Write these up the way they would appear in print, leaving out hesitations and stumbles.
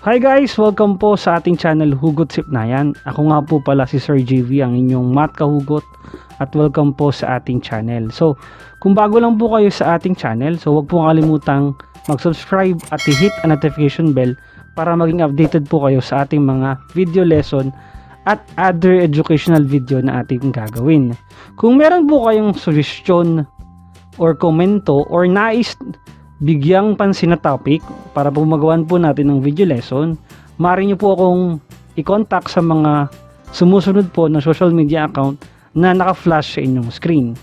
Hi guys! Welcome po sa ating channel Hugot SIPNAYAN. Ako nga po pala si Sir JV, ang inyong math kahugot, at welcome po sa ating channel. So, kung bago lang po kayo sa ating channel, so huwag po kalimutang mag-subscribe at i-hit ang notification bell para maging updated po kayo sa ating mga video lesson at other educational video na ating gagawin. Kung meron po kayong suggestion or komento or nais bigyang pansin na topic para po magawan po natin ng video lesson, maaari nyo po akong i-contact sa mga sumusunod po na social media account na naka-flash sa inyong screen.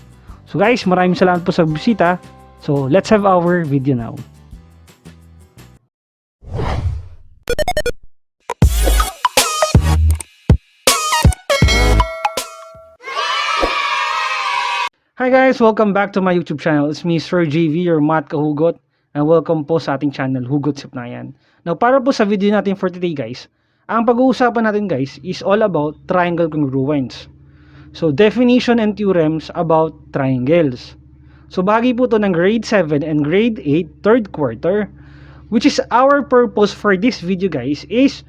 So guys, maraming salamat po sa bisita. So let's have our video now. Hi guys! Welcome back to my YouTube channel. It's me, Sir JV, your math kahugot. And welcome po sa ating channel, Hugot SIPNAYAN. Now, para po sa video natin for today guys, ang pag-uusapan natin guys is all about triangle congruence. So, definition and theorems about triangles. So, bahagi po to ng grade 7 and grade 8, third quarter, which is our purpose for this video guys is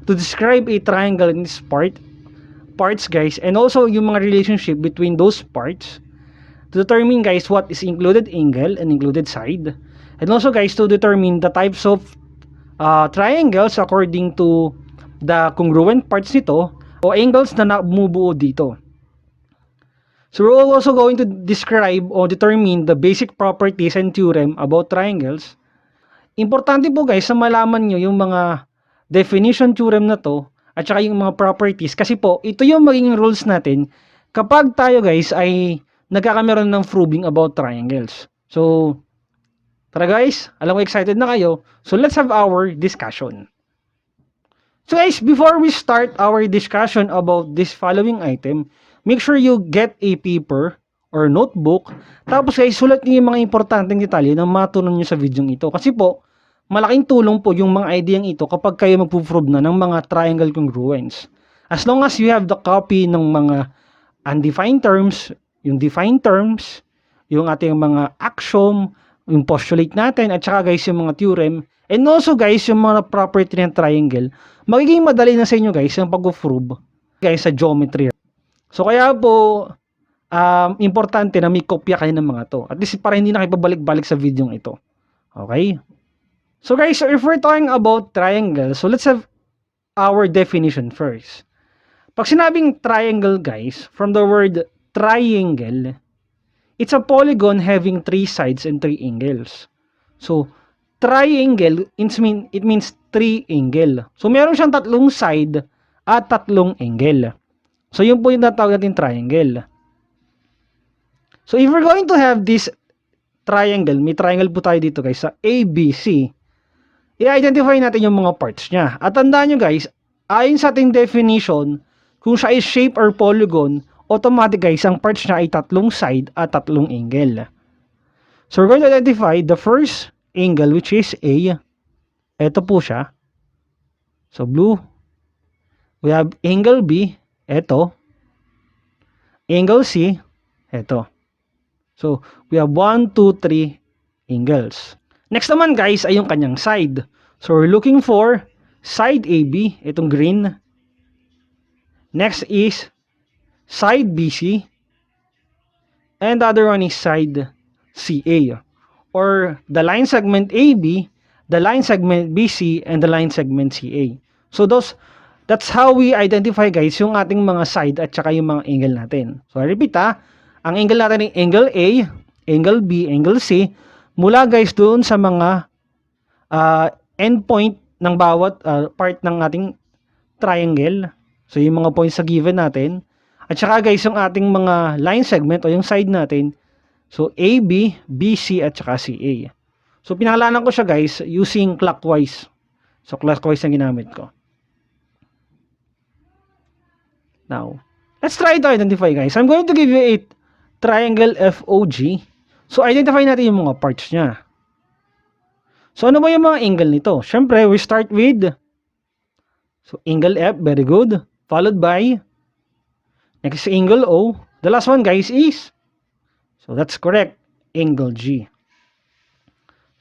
to describe a triangle in its parts guys, and also yung mga relationship between those parts, to determine guys what is included angle and included side, and also guys to determine the types of triangles according to the congruent parts nito o angles na bumubuo dito. So we're also going to describe or determine the basic properties and theorem about triangles. Importante po guys na malaman nyo yung mga definition theorem na to at saka yung mga properties, kasi po ito yung magiging rules natin kapag tayo guys ay nagkakameron ng proving about triangles. So tara guys, alam ko excited na kayo. So let's have our discussion. So guys, before we start our discussion about this following item, make sure you get a paper or notebook. Tapos guys, sulat niyo yung mga importanteng detalye na matunan niyo sa video ito. Kasi po, malaking tulong po yung mga idea ito kapag kayo magpo-prove na ng mga triangle congruence. As long as you have the copy ng mga undefined terms, yung defined terms, yung ating mga axiom, yung postulate natin, at saka guys yung mga theorem, and also guys yung mga property ng triangle, magiging madali na sa inyo guys yung pag-prove guys sa geometry. So kaya po importante na may kopya kayo ng mga to, at least para hindi na kayo pabalik-balik sa video ito. Okay, so guys, so if we're talking about triangle, so let's have our definition first. Pag sinabing triangle guys, from the word triangle, it's a polygon having 3 sides and 3 angles. So, triangle, it means 3 angle. So, meron siyang 3 side at 3 angle. So, yun po yung natawag natin triangle. So, if we're going to have this triangle, may triangle po tayo dito guys sa ABC. I-identify natin yung mga parts niya. At tandaan nyo guys, ayon sa ating definition, kung siya is shape or polygon, automatic guys, ang parts niya ay 3 side at 3 angle. So we're going to identify the first angle, which is A. Ito po siya. So blue. We have angle B. Ito. Angle C. Ito. So we have 1, 2, 3 angles. Next naman guys ay yung kanyang side. So we're looking for side AB. Itong green. Next is side BC, and the other one is side CA, or the line segment AB, the line segment BC, and the line segment CA. So that's how we identify guys yung ating mga side at saka yung mga angle natin. So I repeat ang angle natin ay angle A, angle B, angle C, mula guys doon sa mga endpoint ng bawat part ng ating triangle. So yung mga points sa given natin. At saka guys, yung ating mga line segment o yung side natin, so AB, BC, at saka CA. So pinangalanan ko siya guys using clockwise. So clockwise ang ginamit ko. Now, let's try to identify guys. I'm going to give you a triangle FOG. So identify natin yung mga parts niya. So ano ba yung mga angle nito? Siyempre, we start with angle F, very good. Followed by next angle O. The last one guys is, so that's correct, angle G.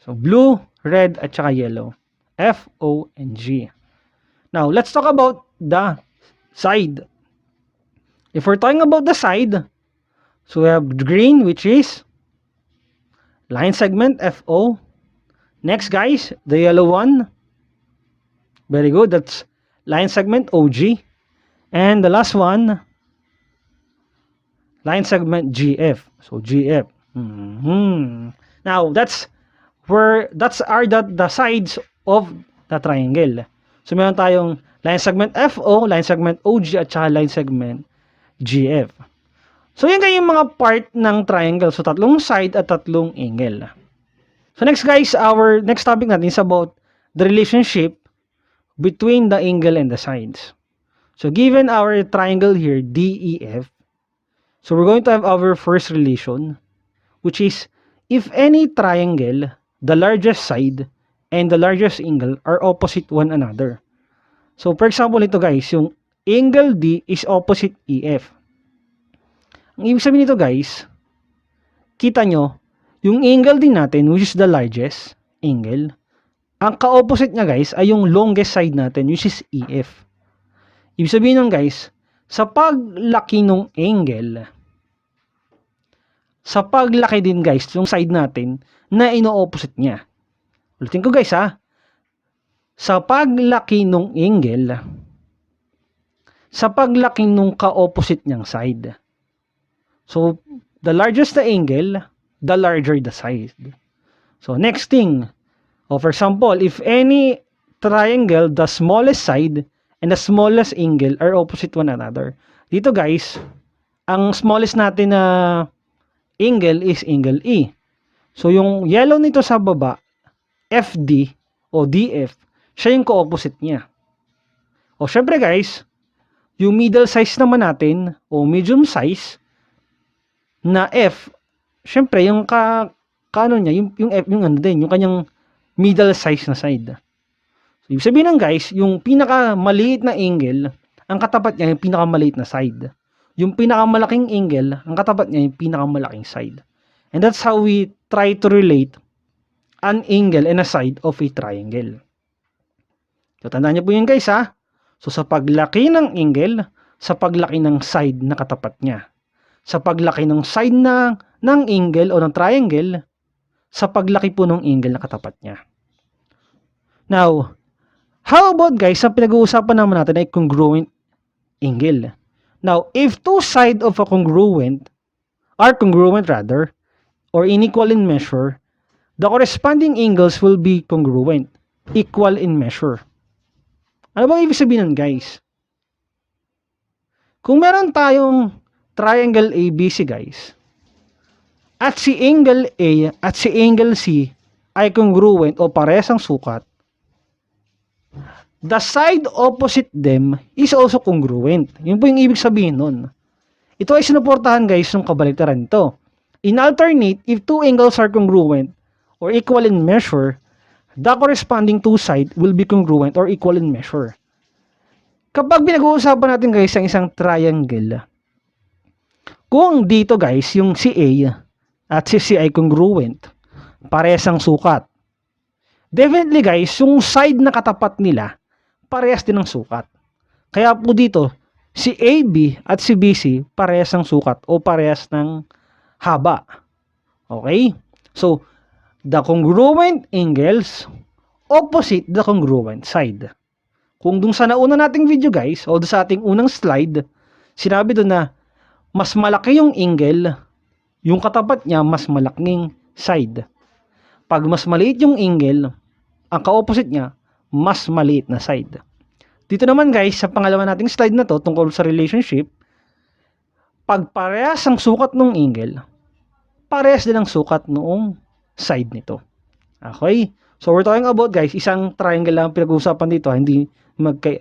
So blue, red, at saka yellow. F, O, and G. Now, let's talk about the side. If we're talking about the side, so we have green, which is line segment FO. Next, guys, the yellow one. Very good. That's line segment OG. And the last one, line segment GF. So GF. Now, that's the sides of the triangle. So meron tayong line segment FO, line segment OG, at saka line segment GF. So yan yung mga part ng triangle. So tatlong side at tatlong angle. So next guys, our next topic natin is about the relationship between the angle and the sides. So given our triangle here, DEF, so we're going to have our first relation, which is if any triangle, the largest side and the largest angle are opposite one another. So for example ito guys, yung angle D is opposite EF. Ang ibig sabihin nito guys, kita nyo, yung angle din natin, which is the largest angle, ang ka-opposite niya guys ay yung longest side natin, which is EF. Ibig sabihin nun guys, sa paglaki ng angle, sa paglaki din guys, yung side natin na ino-opposite niya. Ulitin ko guys ha, sa paglaki ng angle, sa paglaki ng ka-opposite niyang side. So, the largest the angle, the larger the side. So, next thing, for example, if any triangle, the smallest side and the smallest angle are opposite one another. Dito guys, ang smallest natin na angle is angle E. So, yung yellow nito sa baba, FD o DF, siya yung co-opposite niya. O, syempre guys, yung middle size naman natin, o medium size, na F, syempre, yung kano niya, yung F, yung ano din, yung kanyang middle size na side. So, ibig sabihin ng guys, yung pinakamaliit na angle, ang katapat niya yung pinakamaliit na side. Yung pinakamalaking angle, ang katapat niya yung pinakamalaking side. And that's how we try to relate an angle and a side of a triangle. So, tandaan niyo po yun guys ha. So, sa paglaki ng angle, sa paglaki ng side na katapat niya. Sa paglaki ng side ng angle o ng triangle, sa paglaki po ng angle na katapat niya. Now, how about guys, ang pinag-uusapan naman natin ay congruent angle. Now, if two sides of a congruent are congruent rather, or unequal in measure, the corresponding angles will be congruent, equal in measure. Ano bang ibig sabihin nun guys? Kung meron tayong triangle ABC guys, at si angle A at si angle C ay congruent o parehas ang sukat, the side opposite them is also congruent. Yun po yung ibig sabihin nun. Ito ay sinuportahan guys ng kabaliktaran nito. In alternate, if two angles are congruent or equal in measure, the corresponding two sides will be congruent or equal in measure. Kapag pinag-uusapan natin guys ang isang triangle, kung dito guys, yung si A at si C ay congruent, parehas ang sukat, definitely guys, yung side na katapat nila, parehas din ang sukat. Kaya po dito, si AB at si BC, parehas ang sukat o parehas ng haba. Okay? So, the congruent angles opposite the congruent side. Kung dun sa nauna nating video guys, o dun sa ating unang slide, sinabi dun na mas malaki yung angle, yung katapat niya mas malaking side. Pag mas maliit yung angle, ang ka-opposite niya, mas maliit na side. Dito naman guys, sa pangalawa nating slide na to, tungkol sa relationship, pag parehas ang sukat ng angle, parehas din ang sukat noong side nito. Okay? So we're talking about guys, isang triangle lang pinag-uusapan dito, hindi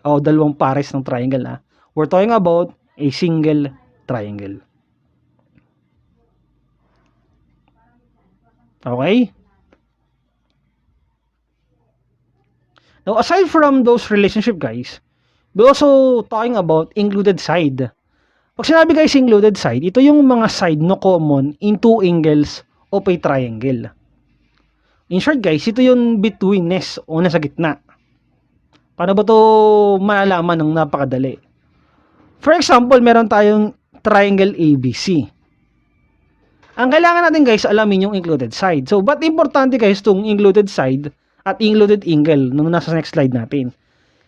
dalawang pares ng triangle na. We're talking about a single triangle. Okay? Now, aside from those relationship guys, we're also talking about included side. Pag sinabi guys included side, ito yung mga side no common in two angles of a triangle. In short guys, ito yung betweenness o nasa gitna. Paano ba to malalaman ng napakadali? For example, meron tayong triangle ABC. Ang kailangan natin guys, alamin yung included side. So, but importante guys itong included side at included angle nung nasa next slide natin.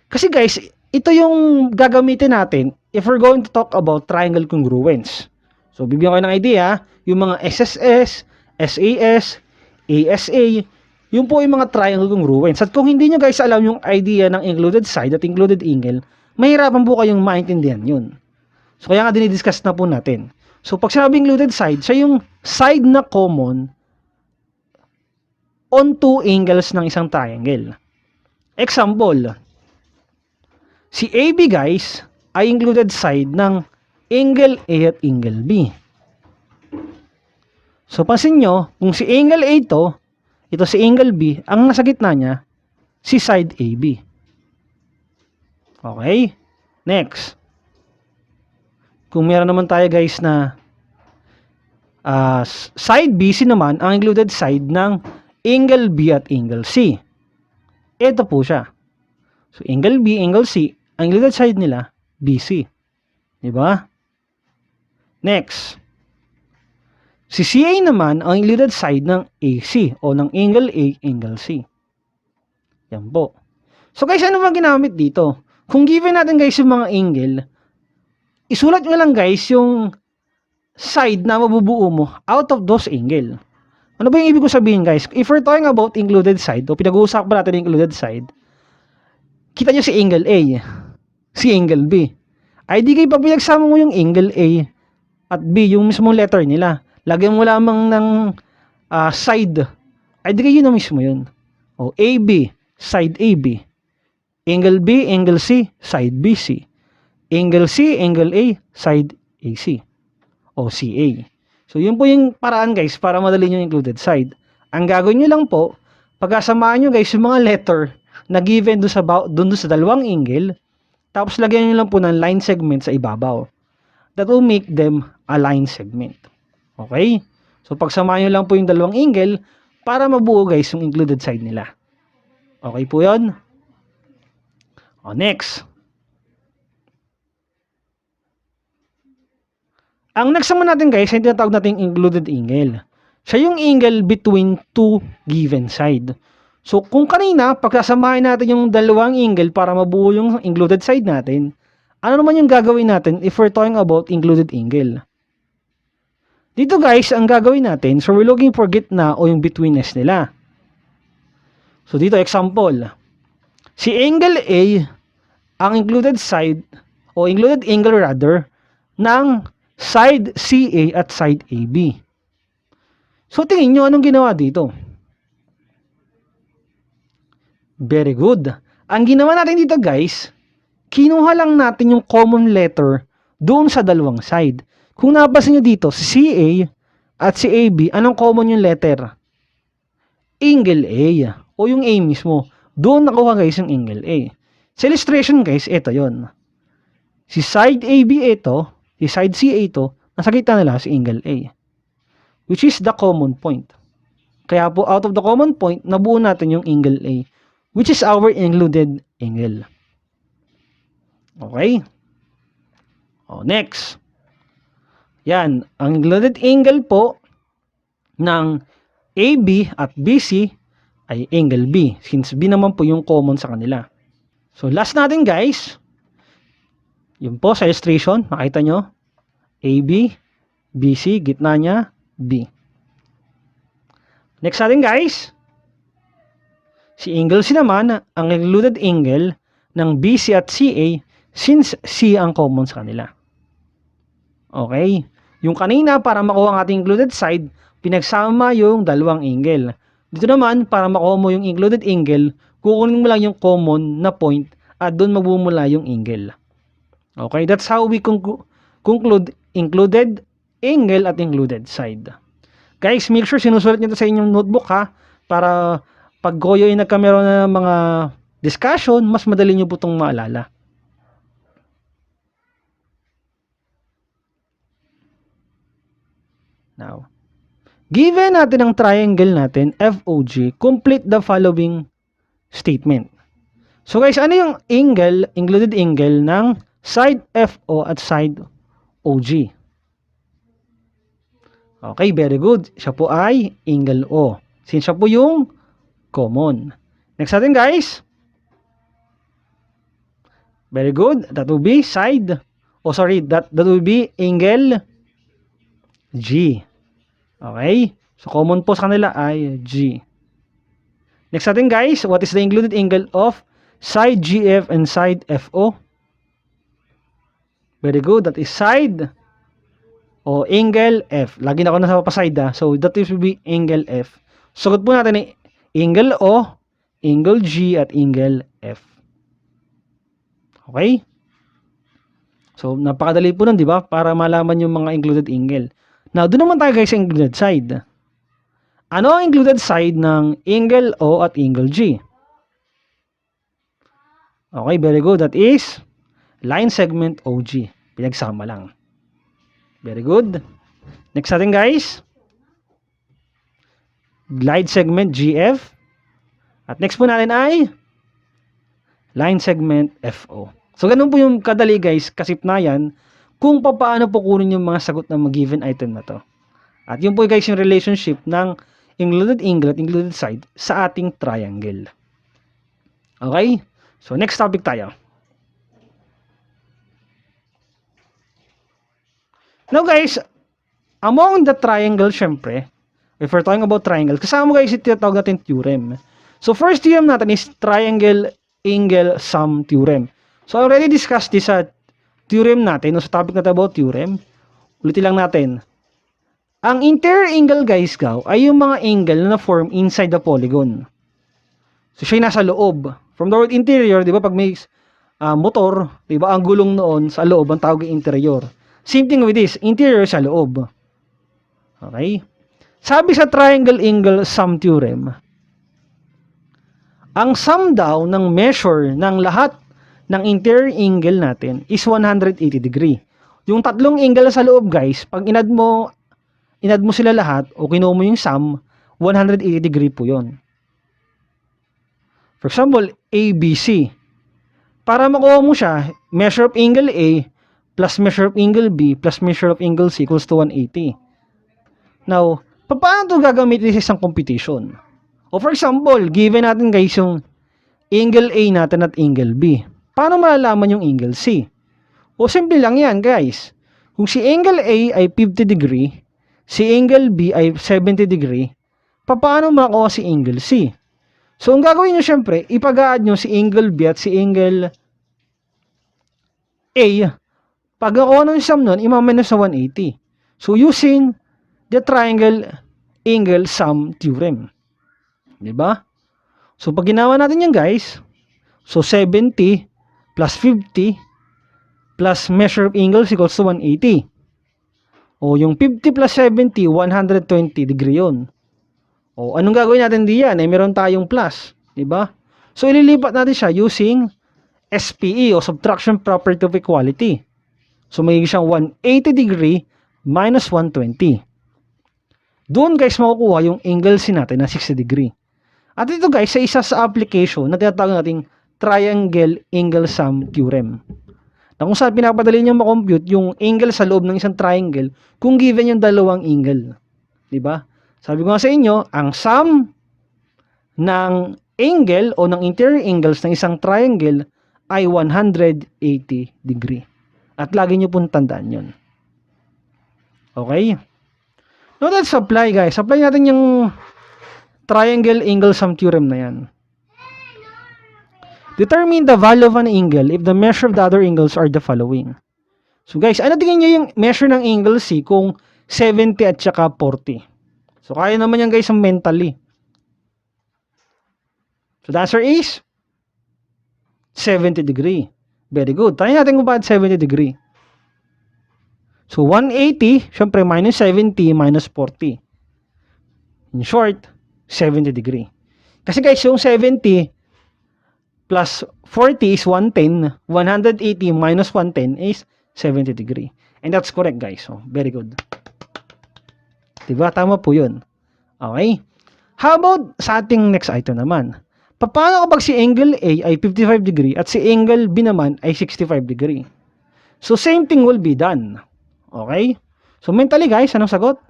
Kasi guys, ito yung gagamitin natin if we're going to talk about triangle congruence. So, bibigyan ko ng idea, yung mga SSS, SAS, ASA, yung po yung mga triangle congruence. At kung hindi nyo guys alam yung idea ng included side at included angle, mahirapan po kayong maintindihan yun. So, kaya nga dinidiscuss na po natin. So, pag sinabi included side, siya yung side na common on two angles ng isang triangle. Example, si AB guys ay included side ng angle A at angle B. So, pansin nyo, kung si angle A ito si angle B, ang nasa gitna niya, si side AB. Okay? Next. Kung meron naman tayo guys na side BC naman, ang included side ng angle B at angle C. Ito po siya. So, angle B, angle C, ang included side nila, BC. Diba? Next. Si CA naman, ang included side ng AC o ng angle A, angle C. Yan po. So guys, ano bang ginamit dito? Kung given natin guys yung mga angle, isulat nyo lang guys yung side na mabubuo mo out of those angle. Ano ba yung ibig ko sabihin guys? If we're talking about included side, o pinag-uusapan natin yung included side, kita nyo si angle A, si angle B. Ay di kayo pag pinagsama mo yung angle A at B, yung mismong letter nila, lagyan mo lamang ng side, ay di kayo na mismo yun. O AB, side AB. Angle B, angle C, side BC. Angle C, angle A, side AC. O CA. So, yun po yung paraan guys para madali nyo included side. Ang gagawin nyo lang po, pagkasamaan nyo guys yung mga letter na given doon sa dalawang angle, tapos lagyan nyo lang po ng line segment sa ibabaw. That will make them a line segment. Okay? So, pagsamaan nyo lang po yung dalawang angle para mabuo guys yung included side nila. Okay po yun? O, next. Ang next naman natin guys, ay tinatawag natin included angle. Siya yung angle between two given side. So, kung kanina, pagkasamahin natin yung dalawang angle para mabuo yung included side natin, ano naman yung gagawin natin if we're talking about included angle? Dito guys, ang gagawin natin, so we're looking for gitna o yung betweenness nila. So, dito example. Si angle A, ang included side, o included angle rather, ng side CA at side AB. So, tingin nyo, anong ginawa dito? Very good. Ang ginawa natin dito guys, kinuha lang natin yung common letter doon sa dalawang side. Kung napasin nyo dito, si CA at si AB, anong common yung letter? Angle A. O yung A mismo. Doon nakuha guys yung angle A. Sa illustration guys, ito yon. Si side AB ito, si side CA ito, nasa gitna nila si angle A. Which is the common point. Kaya po, out of the common point, nabuo natin yung angle A. Which is our included angle. Okay? O, next. Yan. Ang included angle po ng AB at BC ay angle B. Since B naman po yung common sa kanila. So, last natin guys. Yun po sa illustration. Makita nyo. AB, BC, gitna niya, B. Next natin guys. Si angle C naman, ang included angle ng BC at CA since C ang common sa kanila. Okay? Yung kanina, para makuha ang ating included side, pinagsama yung dalawang angle. Dito naman, para makuha mo yung included angle, kukunin mo lang yung common na point at doon magbumula yung angle. Okay? That's how we conclude included angle at included side. Guys, make sure sinusulat nyo ito sa inyong notebook ha, para pag kayo ay nagkameron na ng mga discussion, mas madali nyo po itong maalala. Now, given natin ang triangle natin, FOG, complete the following statement. So guys, ano yung angle, included angle ng side FO at side OG? Okay, very good. Siya po ay angle O. Since siya po yung common. Next natin guys. Very good. That will be side. Oh, sorry. That will be angle G. Okay. So, common po sa kanila ay G. Next natin guys. What is the included angle of side GF and side FO? Very good. That is side o angle F. Lagi na ako nasa papaside ha. So, that will be angle F. Sugot po natin ay angle O, angle G, at angle F. Okay? So, napakadali po nun, di ba? Para malaman yung mga included angle. Now, doon naman tayo guys sa included side. Ano ang included side ng angle O at angle G? Okay, very good. That is line segment OG. Pinagsama lang. Very good. Next natin guys. Glide segment GF. At next po natin ay line segment FO. So, ganun po yung kadali guys, kasipnayan, kung paano po kunin yung mga sagot ng given item na to. At yun po guys yung relationship ng included angle at included side sa ating triangle. Okay? So, next topic tayo. Now guys, among the triangle, syempre, if we're talking about triangle, kasama mo guys yung tinatawag natin theorem. So, first theorem natin is triangle angle sum theorem. So, I already discussed this sa theorem natin, o sa topic natin about theorem. Ulitin lang natin. Ang interior angle guys ay yung mga angle na form inside the polygon. So, siya yung nasa loob. From the word interior, di ba, pag may motor, di ba, ang gulong noon sa loob, ang tawag yung interior. Same thing with this, interior sa loob. Okay? Sabi sa triangle angle sum theorem, ang sum daw ng measure ng lahat ng interior angle natin is 180 degree. Yung tatlong angle sa loob guys, pag inad mo sila lahat o kinuha mo yung sum, 180 degree po yon. For example, ABC. Para makuha mo siya, measure of angle A plus measure of angle B plus measure of angle C equals to 180. Now, paano ito gagamitin sa isang computation? O for example, given natin guys yung angle A natin at angle B. Paano malalaman yung angle C? O simple lang yan guys. Kung si angle A ay 50 degree, si angle B ay 70 degree, paano makuha si angle C? So, ang gagawin nyo syempre, ipag-add nyo si angle B at si angle A. Pag nakuha ng sum nun, imaminus sa 180. So, using the triangle angle sum theorem. Diba? So, pag ginawa natin yan guys, so 70 plus 50 plus measure of angles equals to 180. O, yung 50 plus 70, 120 degree yun. O, anong gagawin natin diyan? Meron tayong plus. Diba? So, ililipat natin siya using SPE o subtraction property of equality. So, magiging siyang 180 degree minus 120. Doon guys, makukuha yung angle C natin na 60 degree. At ito guys, sa isa sa application na tinatawag nating triangle angle sum theorem. Na kung saan pinapadali niyo makompute yung angle sa loob ng isang triangle kung given yung dalawang angle. Diba? Sabi ko nga sa inyo, ang sum ng angle o ng interior angles ng isang triangle ay 180 degree. At lagi nyo pong tandaan yun. Okay? Now let's apply guys. Apply natin yung triangle angle sum theorem na yan. Determine the value of an angle if the measure of the other angles are the following. So guys, ano tingin nyo yung measure ng angle C kung 70 at saka 40? So kaya naman yan guys mentally. So the answer is 70 degree. Very good. Try natin kung bakit 70 degree. So 180, syempre minus 70 minus 40. In short, 70 degree. Kasi guys, yung 70 plus 40 is 110. 180 minus 110 is 70 degree. And that's correct guys. So, very good. Diba? Tama po yun. Okay? How about sa ating next item naman? Paano kapag si angle A ay 55 degree at si angle B naman ay 65 degree? So, same thing will be done. Okay? So, mentally guys, anong sagot?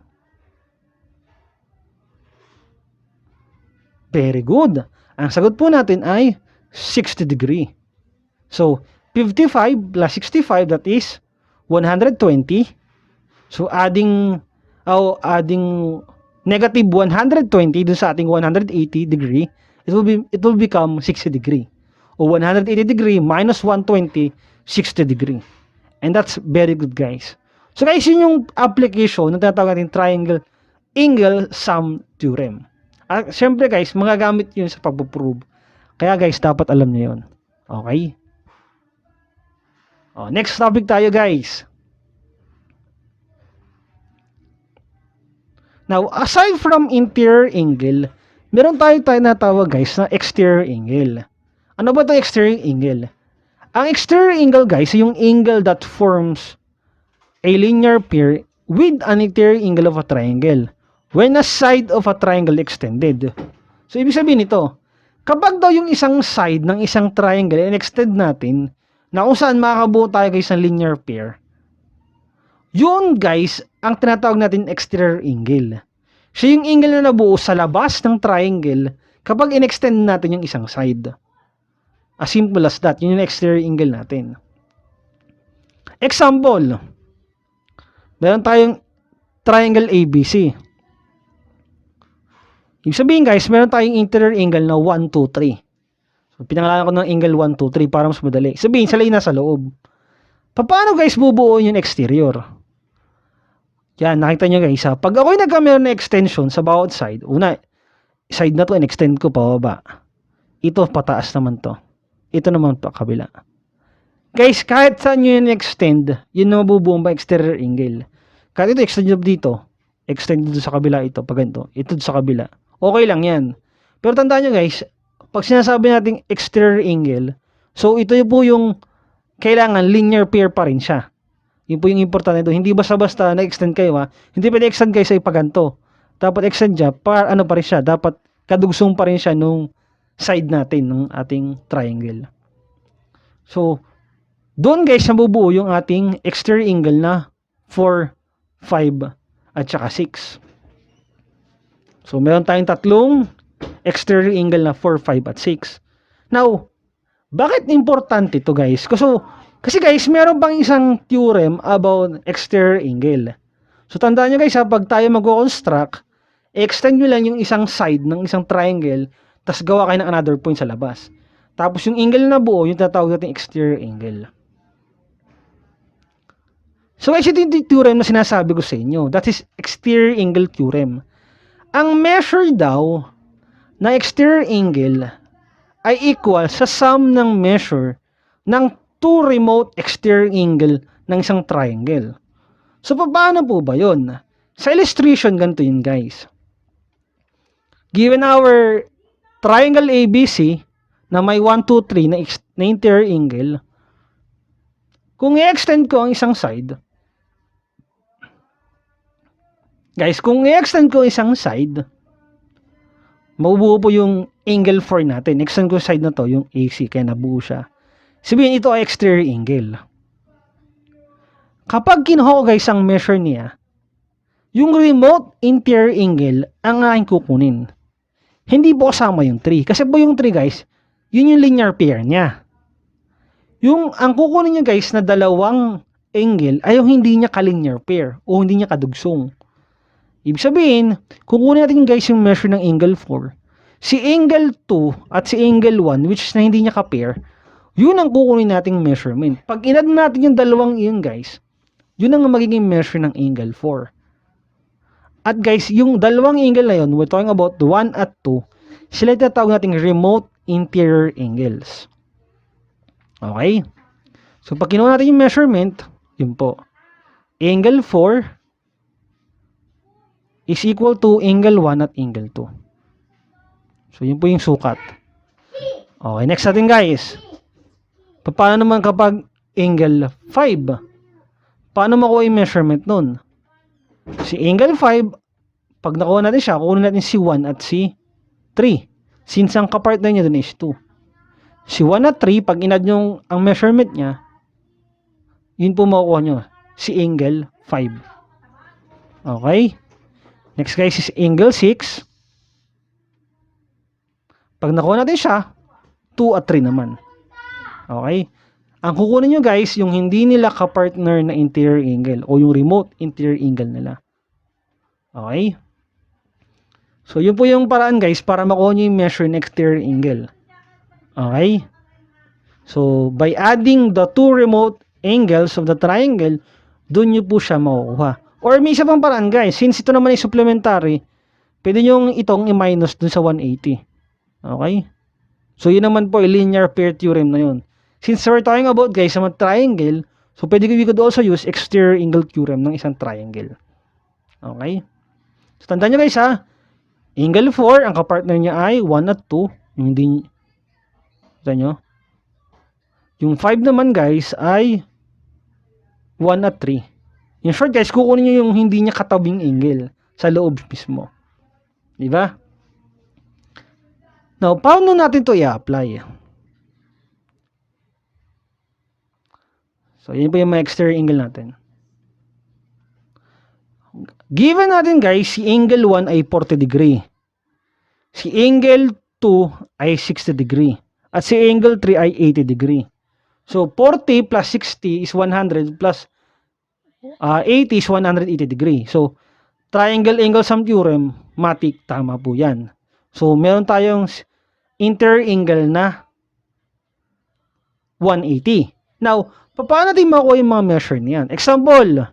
Very good. Ang sagot po natin ay 60 degree. So, 55 plus 65, that is 120. So, adding negative 120 dun sa ating 180 degree, it will become 60 degree. O 180 degree minus 120, 60 degree. And that's very good, guys. So, guys, yun yung application na tinatawag natin triangle angle sum theorem. At syempre, guys, magagamit yun sa pagpo-prove. Kaya, guys, dapat alam niyo yun. Okay? Next topic tayo, guys. Now, aside from interior angle, meron tayo natawag, guys, na exterior angle. Ano ba itong exterior angle? Ang exterior angle, guys, yung angle that forms a linear pair with an interior angle of a triangle when a side of a triangle extended. So, ibig sabihin nito, kapag daw yung isang side ng isang triangle in-extend natin, na kung saan makakabuo tayo, guys, ng linear pair, yun, guys, ang tinatawag natin exterior angle. So, yung angle na nabuo sa labas ng triangle kapag in-extend natin yung isang side. As simple as that. Yun yung exterior angle natin. Example, meron tayong triangle ABC. Ibig sabihin, guys, meron tayong interior angle na 1, 2, 3. So, pinangalanan ko ng angle 1, 2, 3 para mas madali. Sabihin, sila yung nasa loob. Paano, guys, bubuo yung exterior? Yan, nakita nyo, guys, ha? Pag ako'y nagkameron na extension sa bawat side, una, side na to, in-extend ko pababa. Ito, pataas naman to. Ito naman pa, kabila. Guys, kahit saan nyo yun extend, yun na mabubuo ba exterior angle. Kahit ito, extend nyo dito, extend dito sa kabila ito, pag ganito, ito sa kabila. Okay lang yan. Pero tandaan nyo, guys, pag sinasabi natin exterior angle, so ito po yung kailangan linear pair pa rin siya. Yun po yung importante ito. Hindi basta-basta na-extend kayo, ha. Hindi pwede extend kayo sa ipaganto. Dapat extend siya, ano pa rin siya. Dapat kadugsong pa rin siya nung side natin ng ating triangle. So, doon, guys, nabubuo yung ating exterior angle na 4, 5, at saka 6. So, meron tayong tatlong exterior angle na 4, 5, at 6. Now, bakit importante ito, guys? Kasi, guys, meron pang isang theorem about exterior angle. So, tandaan nyo, guys, pag tayo mag-construct, extend nyo lang yung isang side ng isang triangle, tapos gawa kayo ng another point sa labas. Tapos, yung angle na buo, yung tatawag natin exterior angle. So, guys, ito yung theorem na sinasabi ko sa inyo. That is exterior angle theorem. Ang measure daw na exterior angle ay equal sa sum ng measure ng two remote exterior angle ng isang triangle. So, paano po ba yun? Sa illustration, ganito yun, guys. Given our triangle ABC na may 1, 2, 3 na interior angle, kung i-extend ko ang isang side, guys, kung i-extend ko isang side, mabubuo po yung angle 4 natin. Extend ko side na to, yung AC, kaya nabuo siya. Sabihin, ito ay exterior angle. Kapag kinuha ko, guys, ang measure niya, yung remote interior angle ang aking kukunin. Hindi po kasama yung 3. Kasi po yung 3, guys, yun yung linear pair niya. Ang kukunin nyo, guys, na dalawang angle ay yung hindi niya ka-linear pair o hindi niya kadugsong. Ibig sabihin, kukunin natin, guys, yung measure ng angle 4. Si angle 2 at si angle 1, which is na hindi niya ka-pair, yun ang kukunin nating measurement. Pag inad natin yung dalawang iyon, guys, yun ang magiging measure ng angle 4. At, guys, yung dalawang angle na yun, we're talking about 1 at 2, sila tinatawag nating remote interior angles. Okay? So, pag kinuha natin yung measurement, yun po. Angle 4 is equal to angle 1 at angle 2. So, yun po yung sukat. Okay, next natin, guys. Paano naman kapag angle 5? Paano makuha yung measurement nun? Si angle 5, pag nakuha natin siya, kukunin natin si 1 at si 3. Since ang kapartner niya dun is 2. Si 1 at 3, pag inad nyo ang measurement niya, yun po makukuha nyo. Si angle 5. Okay? Next guys is angle 6. Pag nakuha natin siya, 2 at 3 naman. Okay? Ang kukunin nyo guys, yung hindi nila kapartner na interior angle o yung remote interior angle nila. Okay? So, yun po yung paraan guys para makuha nyo yung measure ng exterior angle. Okay? So, by adding the two remote angles of the triangle, dun nyo po siya makukuha. Or may isa pang paraan guys, since ito naman ay supplementary, pwede nyo itong i-minus dun sa 180. Okay? So, yun naman po ay linear pair theorem na yun. Since we're talking about guys sa mga triangle, so pwede we could also use exterior angle theorem ng isang triangle. Okay? So, tandaan nyo guys ha, angle 4, ang kapartner niya ay 1 at 2. Yung hindi, tandaan nyo? Yung 5 naman guys ay 1 at 3. In short guys, kukunin nyo yung hindi niya katabing angle sa loob mismo. Diba? Now, paano natin to i-apply? So, yun po yung mga exterior angle natin. Given natin guys, si angle 1 ay 40 degree. Si angle 2 ay 60 degree. At si angle 3 ay 80 degree. So, 40 plus 60 is 100 plus 80 is 180 degree. So, triangle angle sum theorem, matik, tama po yan. So, meron tayong interior angle na 180. Now, paano natin makuha yung mga measure niyan? Example,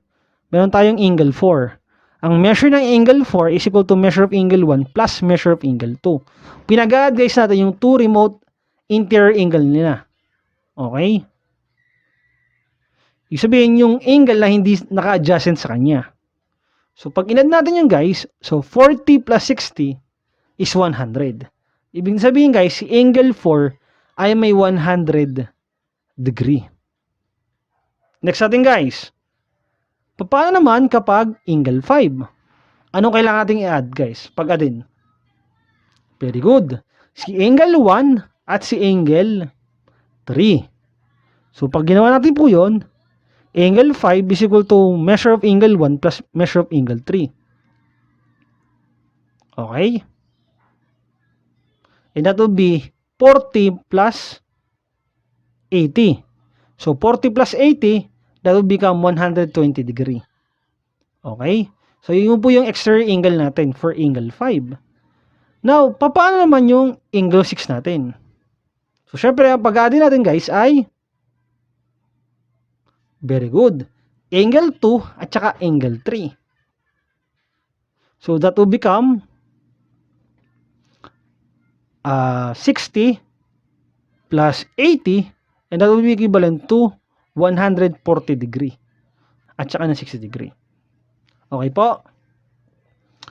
meron tayong angle 4. Ang measure ng angle 4 is equal to measure of angle 1 plus measure of angle 2. Pinag-add guys natin yung two remote interior angle nila. Okay? Ibig sabihin yung angle na hindi naka-adjacent sa kanya. So, pag inad natin yung guys, so 40 plus 60 is 100. Ibig sabihin guys, si angle 4 ay may 100 degree. Next natin guys. Paano naman kapag angle 5? Anong kailangan nating i-add guys? Pag-addin. Very good. Si angle 1 at si angle 3. So, pag ginawa natin po yun, angle 5 is equal to measure of angle 1 plus measure of angle 3. Okay? And that would be 40 plus 80. So, 40 plus 80, that would become 120 degree. Okay? So, yun po yung exterior angle natin for angle 5. Now, paano naman yung angle 6 natin? So, syempre, ang pag-add natin guys ay very good. Angle 2 at saka angle 3. So, that will become 60 plus 80 and that will be equivalent to 140 degree at saka na 60 degree. Okay po?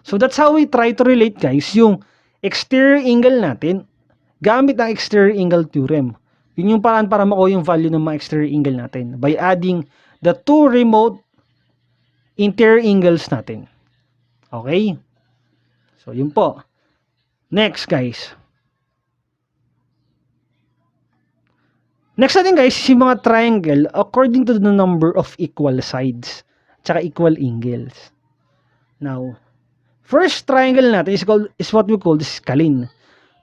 So, that's how we try to relate guys yung exterior angle natin gamit ang exterior angle theorem. Yun yung paraan para makuha yung value ng mga exterior angle natin by adding the two remote interior angles natin. Okay? So, yun po. Next, guys. Next natin, guys, is yung mga triangle according to the number of equal sides tsaka equal angles. Now, first triangle natin is what we call the scalene.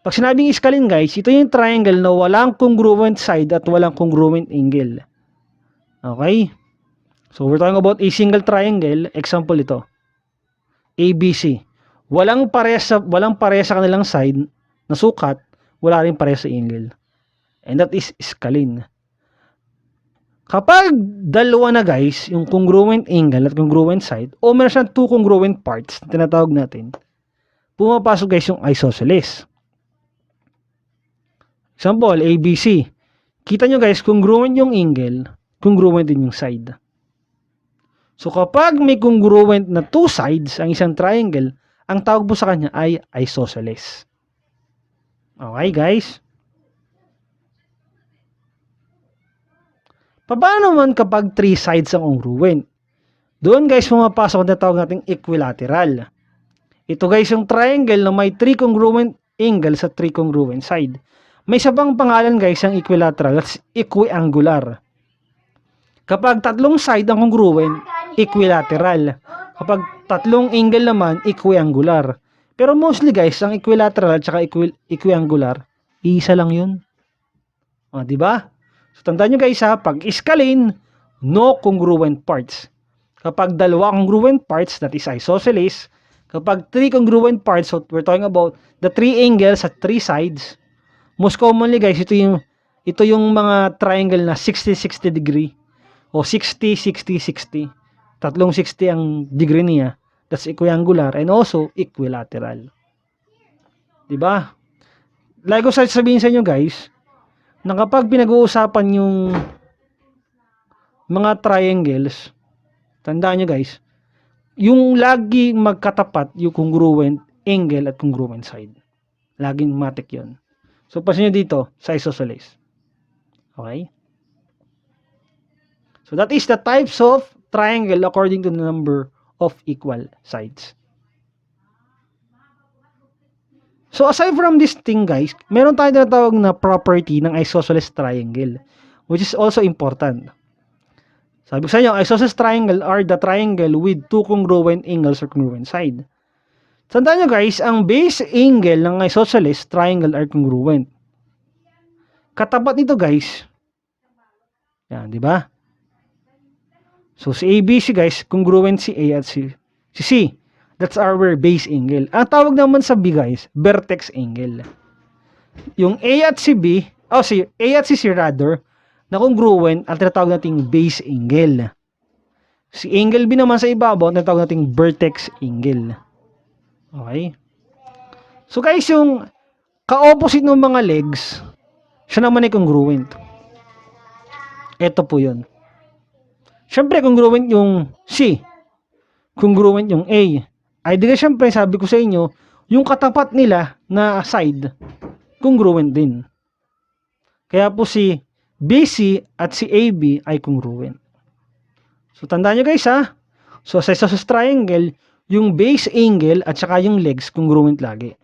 Pag sinabing scalene guys, ito yung triangle na walang congruent side at walang congruent angle. Okay? So, we're talking about a single triangle. Example ito. ABC. Walang pareha sa kanilang side na sukat, wala rin pareha sa angle. And that is scalene. Kapag dalawa na guys, yung congruent angle at congruent side, o meron siyang two congruent parts na tinatawag natin, pumapasok guys yung isosceles. Example, ABC. Kita nyo guys, congruent yung angle, congruent din yung side. So kapag may congruent na two sides ang isang triangle, ang tawag po sa kanya ay isosceles. Okay guys? Paano naman kapag three sides ang congruent? Doon guys, pumapasok na tawag nating equilateral. Ito guys yung triangle na may three congruent angle sa 3 congruent side. May isa pang pangalan guys ang equilateral, that's equiangular. Kapag tatlong side ang congruent, equilateral. Kapag tatlong angle naman, equiangular. Pero mostly guys, ang equilateral at saka equiangular, isa lang yun. O, diba? So, tandaan nyo guys ha, pag iscalene, no congruent parts. Kapag dalawa congruent parts, that is isosceles. Kapag three congruent parts, so we're talking about the three angles at three sides. Most commonly guys, ito yung mga triangle na 60-60 degree o 60-60-60. Tatlong 60 ang degree niya. That's equiangular and also equilateral. Diba? Like ko sabihin sa inyo guys, na kapag pinag-uusapan yung mga triangles, tandaan nyo guys, yung lagi magkatapat yung congruent angle at congruent side. Laging matik yun. So, pasin nyo dito sa isosceles. Okay? So, that is the types of triangle according to the number of equal sides. So, aside from this thing, guys, meron tayong tinatawag na property ng isosceles triangle, which is also important. Sabi ko sa inyo, isosceles triangle are the triangle with two congruent angles or congruent side. Tandaan nyo, guys, ang base angle ng isosceles triangle are congruent. Katapat nito, guys. Yan, di ba? So, si ABC, guys, congruent si A at si C. That's our base angle. Ang tawag naman sa B, guys, vertex angle. Yung A at si B, si A at si C rather, na congruent, ang tinatawag nating base angle. Si angle B naman sa ibabaw, ang tinatawag nating vertex angle. Okay? So, guys, yung ka-opposite ng mga legs, siya naman ay congruent. Ito po yun. Siyempre, congruent yung C. Congruent yung A. Ay, di ka siyempre, sabi ko sa inyo, yung katapat nila na side, congruent din. Kaya po si BC at si AB ay congruent. So, tandaan nyo guys ha. So, sa isosceles triangle, yung base angle at saka yung legs, congruent lagi.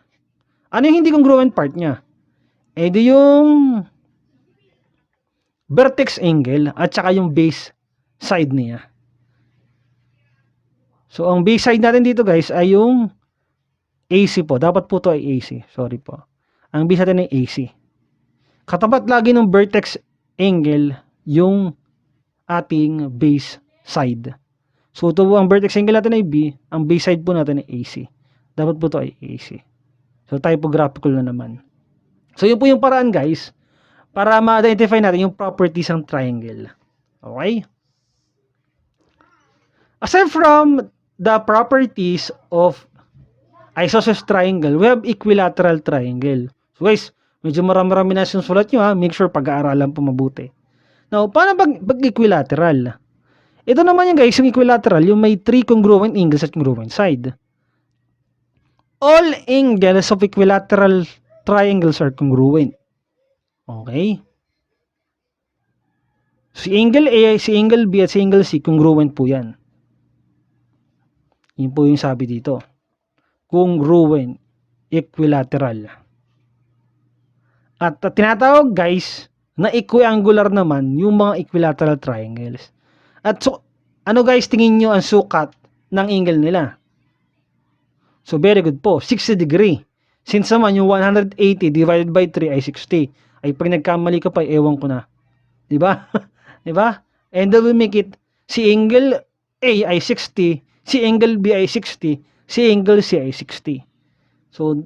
Ano yung hindi congruent part niya? Eh, di yung vertex angle at saka yung base side niya. So, ang base side natin dito guys ay yung AC po. Dapat po to ay AC. Sorry po. Ang base natin ay AC. Katapat lagi ng vertex angle yung ating base side. So, ito po ang vertex angle natin ay B. Ang base side po natin ay AC. Dapat po to ay AC. So, typographical na naman. So, yun po yung paraan guys para ma-identify natin yung properties ng triangle. Okay? Aside from the properties of isosceles triangle, we have equilateral triangle. So guys, medyo marami-rami na sinusulat nyo ha. Make sure pag-aaralan po mabuti. Now, paano pag-equilateral? Ito naman yung guys, yung equilateral, yung may three congruent angles at congruent side. All angles of equilateral triangles are congruent. Okay? Si angle A, si angle B at si angle C, congruent po yan. Yun po yung sabi dito. Congruent, equilateral. At tinatawag guys na equiangular naman yung mga equilateral triangles. At so, ano guys tingin nyo ang sukat ng angle nila? So very good po, 60 degree. Since naman yung 180 divided by 3 ay 60. Ay pag nagkamali ka pa, ewan ko na. Diba? Diba? And then we make it, si angle A ay 60, si angle B ay 60, si angle C ay 60. So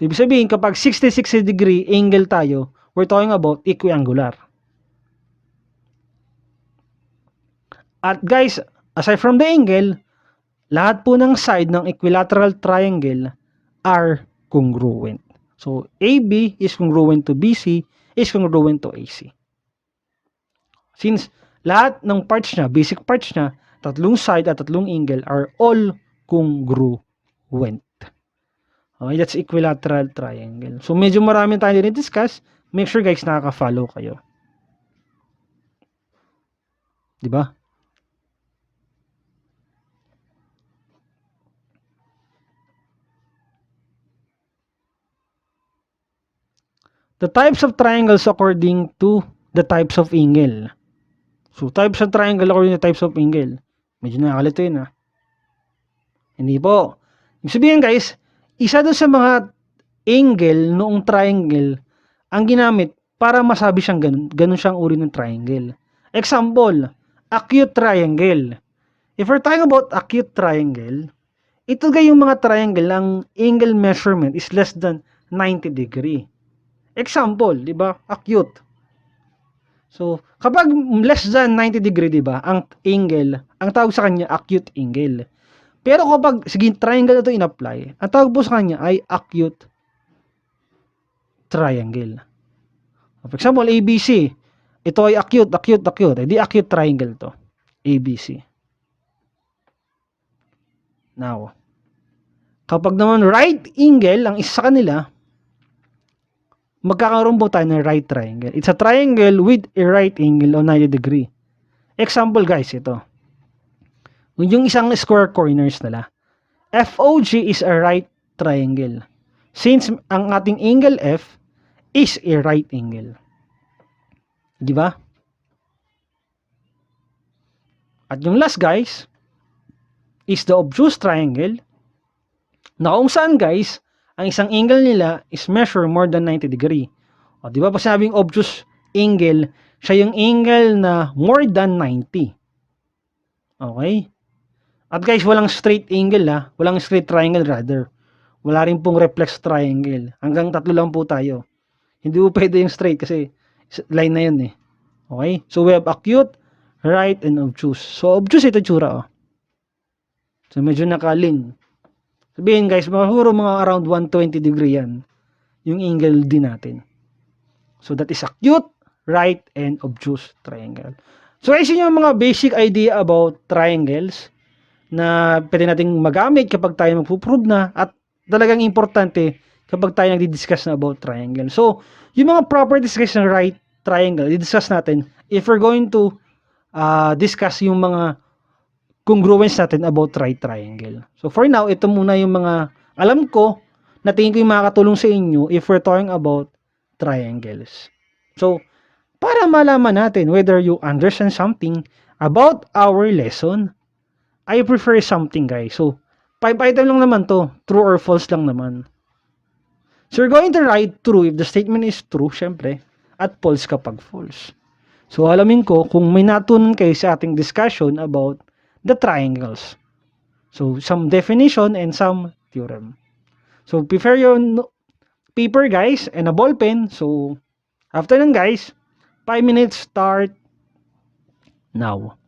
ibig sabihin, kapag 60-60 degree angle tayo, we're talking about equiangular. At guys, aside from the angle, lahat po ng side ng equilateral triangle are congruent. So, AB is congruent to BC, is congruent to AC. Since lahat ng parts niya, basic parts niya, tatlong side at tatlong angle are all congruent. Okay, that's equilateral triangle. So, medyo marami tayo din-discuss. Make sure guys, nakaka-follow kayo. Diba? the types of triangles according to the types of angle. So, types of triangle according to types of angle. Medyo nakakalito yun ha. Hindi po. Ibig sabihin guys, isa doon sa mga angle noong triangle ang ginamit para masabi siyang ganun. Ganun siyang uri ng triangle. Example, acute triangle. If we're talking about acute triangle, ito yung mga triangle ang angle measurement is less than 90 degree. Example, di ba? Acute. So, kapag less than 90 degree, di ba? Ang angle, ang tawag sa kanya acute angle. Pero kapag, sige, triangle ito in-apply, ang tawag po sa kanya ay acute triangle. For example, ABC. Ito ay acute. Hindi acute triangle to. ABC. Now, kapag naman right angle, ang isa sa kanila, magkakaroon po tayo ng right triangle. It's a triangle with a right angle of 90 degree. Example guys, ito. Yung isang square corners nila. FOG is a right triangle. Since ang ating angle F is a right angle. Di ba? At yung last guys is the obtuse triangle na kung saan guys ang isang angle nila is measure more than 90 degree. O di ba pag sinabing obtuse angle, siya yung angle na more than 90. Okay? At guys, walang straight angle ha. Walang straight triangle rather. Wala rin pong reflex triangle. Hanggang 3 lang po tayo. Hindi po pwede yung straight kasi line na yun eh. Okay? So we have acute, right, and obtuse. So obtuse ito tsura oh. So medyo nakalin. Sabihin guys, mga around 120 degree yan. Yung angle din natin. So that is acute, right, and obtuse triangle. So guys, yun yung mga basic idea about triangles na pwede nating magamit kapag tayo magpo-prove na at talagang importante kapag tayo nagdi-discuss na about triangle. So, yung mga properties guys ng right triangle, i-discuss natin if we're going to discuss yung mga congruence natin about right triangle. So, for now, ito muna yung mga alam ko na tingin ko yung makakatulong sa inyo if we're talking about triangles. So, para malaman natin whether you understand something about our lesson, I prefer something guys. So, 5 item lang naman to. True or false lang naman. So, you're going to write true if the statement is true, syempre. At false kapag false. So, alamin ko kung may natunan kayo sa ating discussion about the triangles. So, some definition and some theorem. So, prepare your paper guys and a ball pen. So, after nun guys, 5 minutes start now.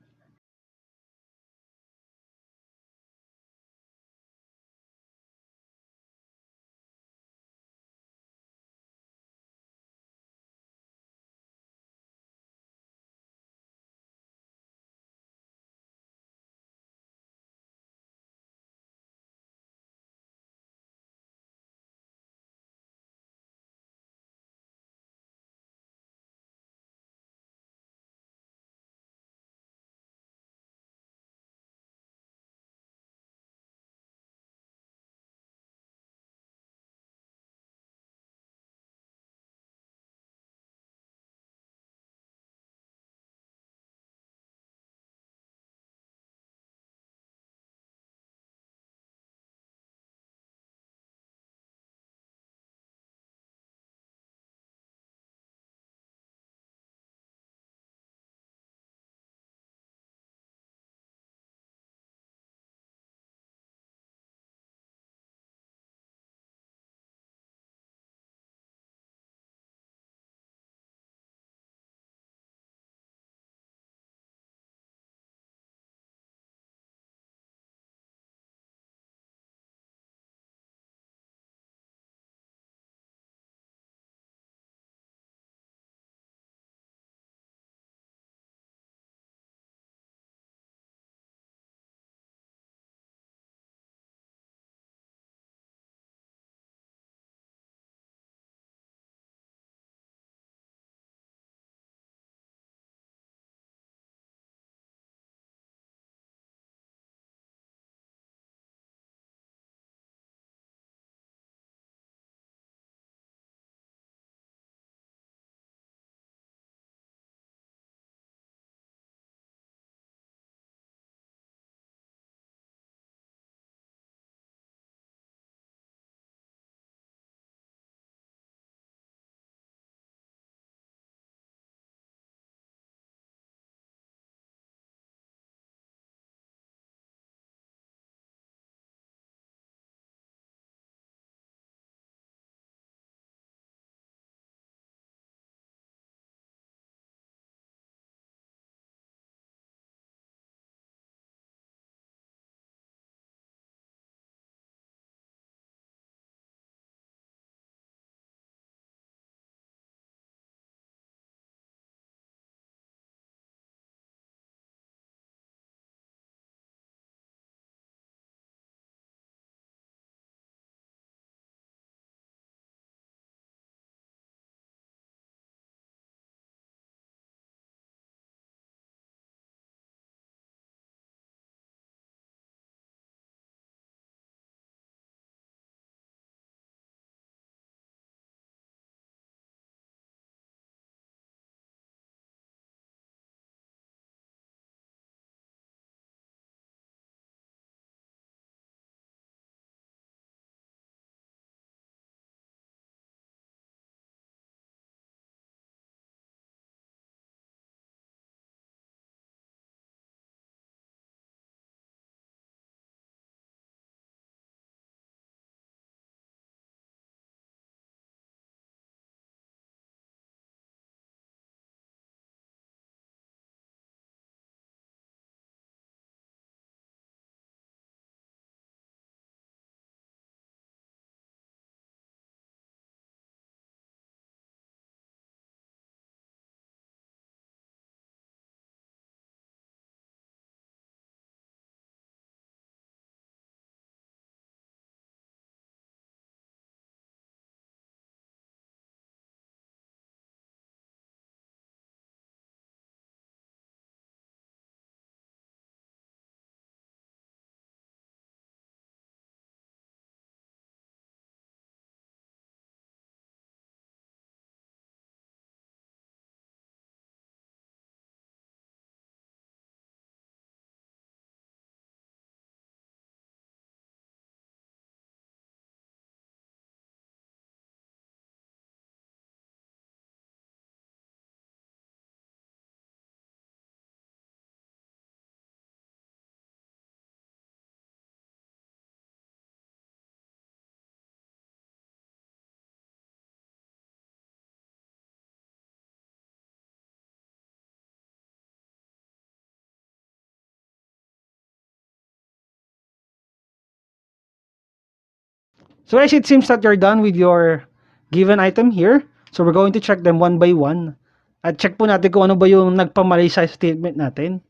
So guys, it seems that you're done with your given item here. So we're going to check them one by one. At check po natin kung ano ba yung nagpamali sa statement natin.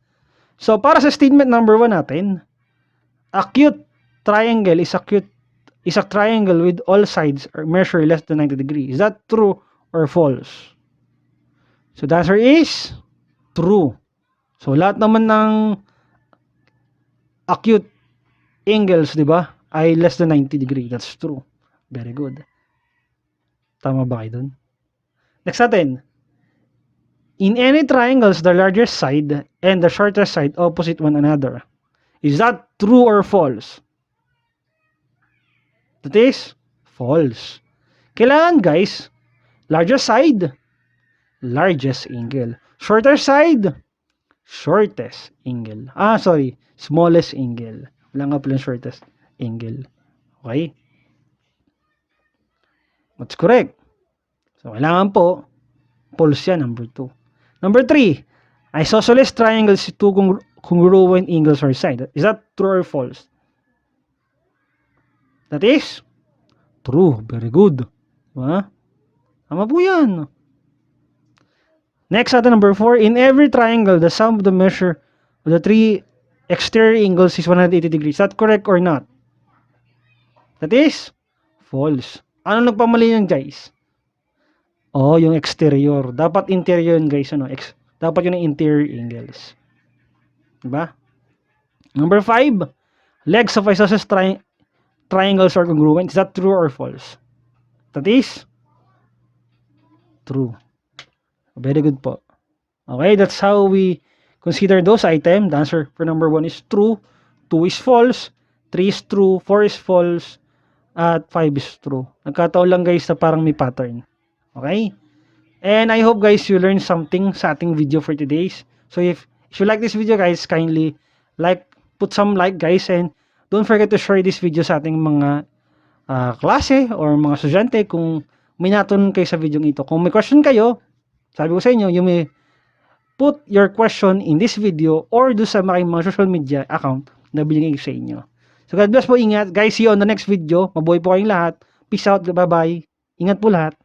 So para sa statement number 1 natin, acute triangle is a triangle with all sides or measure less than 90 degrees. Is that true or false? So the answer is true. So lahat naman ng acute angles, di ba, ay less than 90 degree. That's true. Very good. Tama ba kayo dun? Next natin. In any triangles, the largest side and the shortest side opposite one another. Is that true or false? That is false. Kailangan guys, largest side, largest angle. Shorter side, shortest angle. Smallest angle. Wala nga pala shortest angle. Okay? That's correct. So, kailangan po, false yan, number 2. Number 3, isosceles triangles with two congruent angles or side. Is that true or false? That is true. Very good. Diba? Tama po yan. Next, number 4, in every triangle, the sum of the measure of the 3 exterior angles is 180 degrees. Is that correct or not? That is false. Ano nagpamali yun, guys? Oh, yung exterior. Dapat interior yun, guys. Dapat yun yung interior angles. Diba? Number 5, legs of isosceles triangles are congruent. Is that true or false? That is true. Very good po. Okay, that's how we consider those items. The answer for number 1 is true, 2 is false, 3 is true, 4 is false, at 5 is true. Nagkataon lang guys na parang may pattern. Okay? And I hope guys you learned something sa ating video for today's. So if you like this video guys, kindly put some like guys, and don't forget to share this video sa ating mga klase or mga estudyante kung may natutunan kayo sa video ito. Kung may question kayo, sabi ko sa inyo, you may put your question in this video or do sa mga social media account na binigay sa inyo. So God bless po, ingat. Guys, see you on the next video. Mabuhay po kayong lahat. Peace out. Bye-bye. Ingat po lahat.